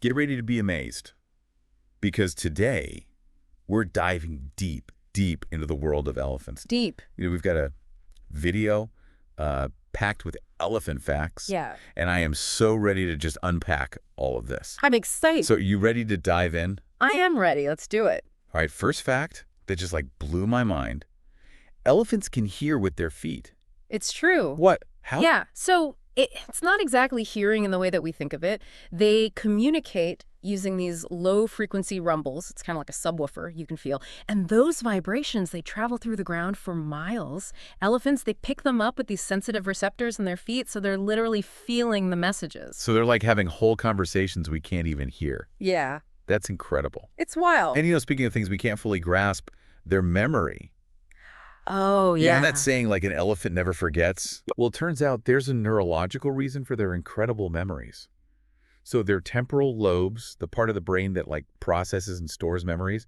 Get ready to be amazed, because today we're diving deep, deep into the world of elephants. Deep. We've got a video packed with elephant facts. Yeah. And I am so ready to just unpack all of this. I'm excited. So you ready to dive in? I am ready. Let's do it. All right, first fact that just like blew my mind. Elephants can hear with their feet. It's true. What? How? Yeah. So it's not exactly hearing in the way that we think of it. They communicate using these low-frequency rumbles. It's kind of like a subwoofer you can feel. And those vibrations, they travel through the ground for miles. Elephants, they pick them up with these sensitive receptors in their feet, so they're literally feeling the messages. So they're like having whole conversations we can't even hear. Yeah. That's incredible. It's wild. And, speaking of things we can't fully grasp, their memory. Oh, yeah. And that saying, like, an elephant never forgets. Well, it turns out there's a neurological reason for their incredible memories. So their temporal lobes, the part of the brain that, like, processes and stores memories,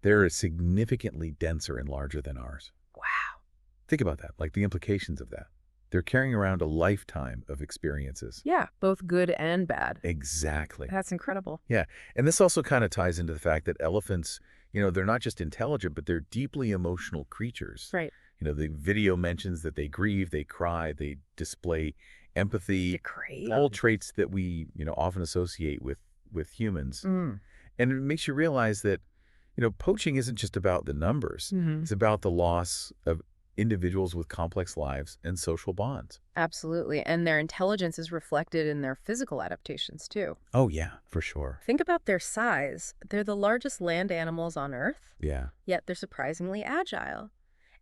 they're significantly denser and larger than ours. Wow. Think about that, like the implications of that. They're carrying around a lifetime of experiences. Yeah, both good and bad. Exactly. That's incredible. Yeah, and this also kind of ties into the fact that elephants, they're not just intelligent, but they're deeply emotional creatures. Right. The video mentions that they grieve, they cry, they display empathy, all traits that we, often associate with humans. Mm. And it makes you realize that, poaching isn't just about the numbers. Mm-hmm. It's about the loss of individuals with complex lives and social bonds. Absolutely. And their intelligence is reflected in their physical adaptations, too. Oh, yeah, for sure. Think about their size. They're the largest land animals on Earth. Yeah. Yet they're surprisingly agile.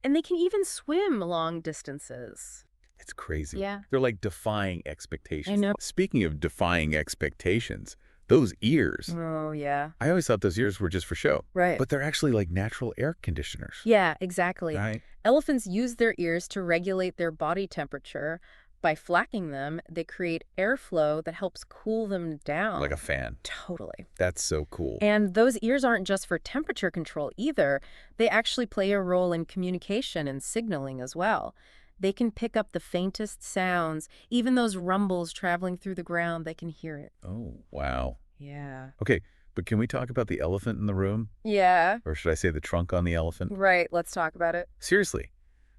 And they can even swim long distances. It's crazy. Yeah. They're like defying expectations. I know. Speaking of defying expectations, those ears. Oh, yeah. I always thought those ears were just for show. Right. But they're actually like natural air conditioners. Yeah, exactly. Right. Elephants use their ears to regulate their body temperature. By flacking them, they create airflow that helps cool them down. Like a fan. Totally. That's so cool. And those ears aren't just for temperature control either. They actually play a role in communication and signaling as well. They can pick up the faintest sounds, even those rumbles traveling through the ground, they can hear it. Oh, wow. Yeah. Okay, but can we talk about the elephant in the room? Yeah. Or should I say the trunk on the elephant? Right, let's talk about it. Seriously,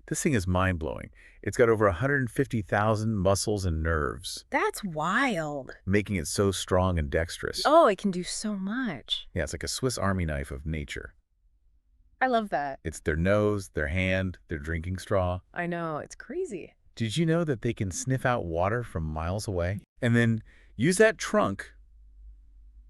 this thing is mind-blowing. It's got over 150,000 muscles and nerves. That's wild. Making it so strong and dexterous. Oh, it can do so much. Yeah, it's like a Swiss Army knife of nature. I love that. It's their nose, their hand, their drinking straw. I know, it's crazy. Did you know that they can sniff out water from miles away? And then use that trunk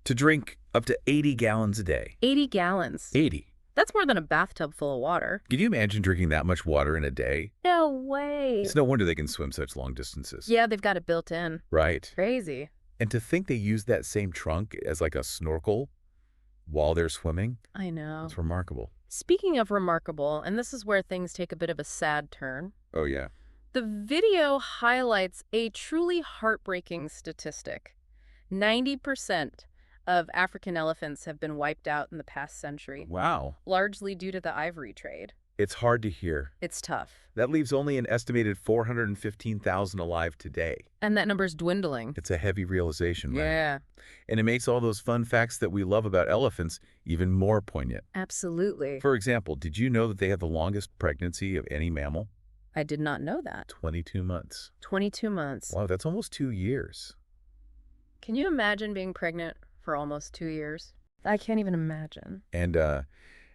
to drink up to 80 gallons a day. 80 gallons. 80. That's more than a bathtub full of water. Can you imagine drinking that much water in a day? No way. It's no wonder they can swim such long distances. Yeah, they've got it built in. Right. Crazy. And to think they use that same trunk as like a snorkel while they're swimming, I know. it's remarkable. Speaking of remarkable, and this is where things take a bit of a sad turn, Oh, yeah. the video highlights a truly heartbreaking statistic. 90% of African elephants have been wiped out in the past century, Wow. largely due to the ivory trade. It's hard to hear. It's tough. That leaves only an estimated 415,000 alive today. And that number's dwindling. It's a heavy realization, right? Yeah, And it makes all those fun facts that we love about elephants even more poignant. absolutely. For example, did you know that they have the longest pregnancy of any mammal? I did not know that. 22 months. 22 months. Wow, that's almost 2 years. Can you imagine being pregnant for almost 2 years? I can't even imagine.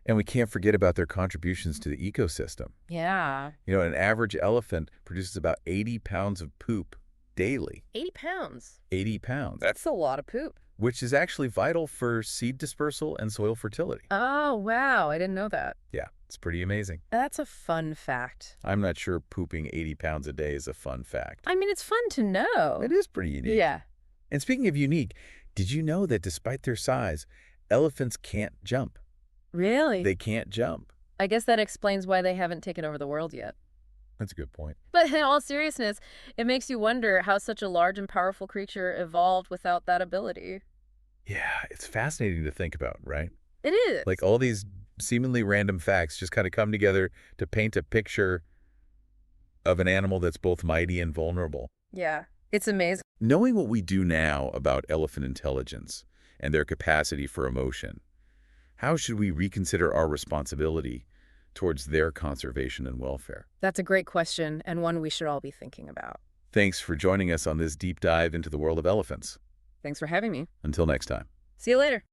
And we can't forget about their contributions to the ecosystem. Yeah. An average elephant produces about 80 pounds of poop daily. 80 pounds. 80 pounds. That's a lot of poop. Which is actually vital for seed dispersal and soil fertility. Oh, wow. I didn't know that. Yeah, it's pretty amazing. That's a fun fact. I'm not sure pooping 80 pounds a day is a fun fact. I mean, it's fun to know. It is pretty unique. Yeah. And speaking of unique, did you know that despite their size, elephants can't jump? Really? They can't jump. I guess that explains why they haven't taken over the world yet. That's a good point. But in all seriousness, it makes you wonder how such a large and powerful creature evolved without that ability. Yeah, it's fascinating to think about, right? It is. Like all these seemingly random facts just kind of come together to paint a picture of an animal that's both mighty and vulnerable. Yeah, it's amazing. Knowing what we do now about elephant intelligence and their capacity for emotion. How should we reconsider our responsibility towards their conservation and welfare? That's a great question, and one we should all be thinking about. Thanks for joining us on this deep dive into the world of elephants. Thanks for having me. Until next time. See you later.